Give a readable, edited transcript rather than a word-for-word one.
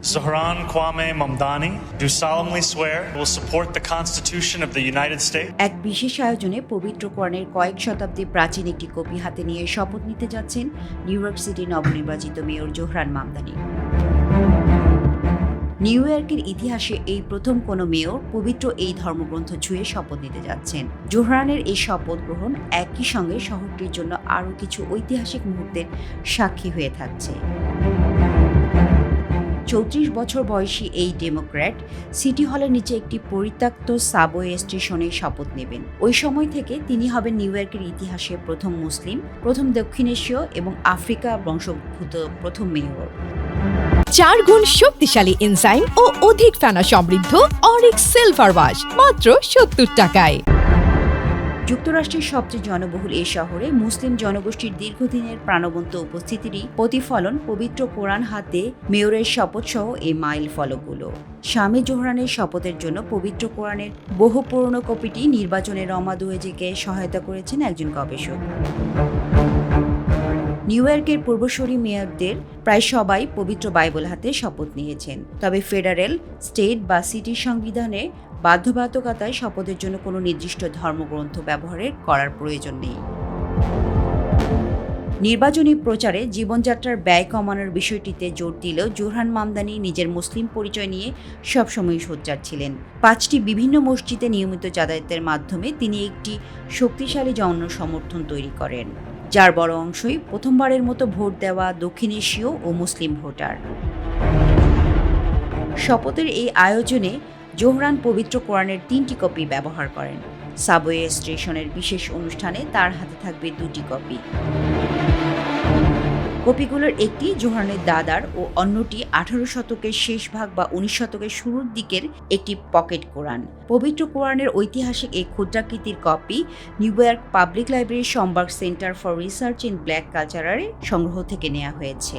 Zohran Kwame Mamdani, do solemnly swear will support the Constitution of the United States. এক বিশেষ আয়োজনে পবিত্র কোরআনের কয়েক শতাব্দী প্রাচীন একটি কপি হাতে নিয়ে শপথ নিতে যাচ্ছেন নিউ ইয়র্ক সিটির নবনির্বাচিত মেয়র জোহরান মামদানি। নিউ ইয়র্কের ইতিহাসে এই প্রথম কোনো মেয়র পবিত্র এই ধর্মগ্রন্থ ছুঁয়ে শপথ নিতে যাচ্ছেন। জোহরানের এই শপথ গ্রহণ একই সঙ্গে শহরটির জন্য আরও কিছু ঐতিহাসিক মুহূর্তের সাক্ষী হয়ে থাকছে। ৩৪ বছর বয়সী এই ডেমোক্র্যাট সিটি হলের নিচে একটি পরিত্যক্ত সাবওয়ে স্টেশনে শপথ নেবেন। ওই সময় থেকে তিনি হবেন নিউ ইয়র্কের ইতিহাসে প্রথম মুসলিম, প্রথম দক্ষিণ এশীয় এবং আফ্রিকা বংশোদ্ভূত প্রথম মেয়র। 4 গুণ শক্তিশালী এনজাইম ও অধিক ফেনা সমৃদ্ধ অরিক সিলভার ওয়াশ মাত্র ৭০ টাকায়। যুক্তরাষ্ট্রের সবচেয়ে জনবহুল এই শহরে মুসলিম জনগোষ্ঠীর দীর্ঘদিনের প্রাণবন্ত উপস্থিতিরই প্রতিফলন পবিত্র কোরআন হাতে মেয়রের শপথ সহ এই মাইল ফলকগুলো। স্বামী জোহরানের শপথের জন্য পবিত্র কোরআনের বহু পুরনো কপিটি নির্বাচনে রমা দুয়েজেকে সহায়তা করেছেন একজন গবেষক। নিউ ইয়র্কের পূর্বসূরি মেয়রদের প্রায় সবাই পবিত্র বাইবেল হাতে শপথ নিয়েছেন, তবে ফেডারেল, স্টেট বা সিটির সংবিধানে বাধ্যবাধকতায় শপথের জন্য কোনো নির্দিষ্ট ধর্মগ্রন্থ ব্যবহারের করার প্রয়োজন নেই। নির্বাচনী প্রচারে জীবনযাত্রার ব্যয় কমানোর বিষয়টিতে জোর দিলেও জোহরান মামদানি নিজের মুসলিম পরিচয় নিয়ে সবসময় সোচ্চার ছিলেন। 5টি বিভিন্ন মসজিদে নিয়মিত যাতায়াতের মাধ্যমে তিনি একটি শক্তিশালী জনসমর্থন তৈরি করেন, যার বড় অংশই প্রথমবারের মতো ভোট দেওয়া দক্ষিণ এশীয় ও মুসলিম ভোটার। শপথের এই আয়োজনে জোহরান পবিত্র কোরআনের 3টি কপি ব্যবহার করেন। সাবওয়ে স্টেশনের বিশেষ অনুষ্ঠানে তার হাতে থাকবে 2টি কপি। কপিগুলোর একটি জোহরানের দাদার ও অন্যটি 18 শতকের শেষ ভাগ বা 19 শতকের শুরুর দিকের একটি পকেট কোরআন। পবিত্র কোরআনের ঐতিহাসিক এই ক্ষুদ্রাকৃতির কপি নিউ ইয়র্ক পাবলিক লাইব্রেরির Schomburg centre for research in black কালচারের সংগ্রহ থেকে নেওয়া হয়েছে।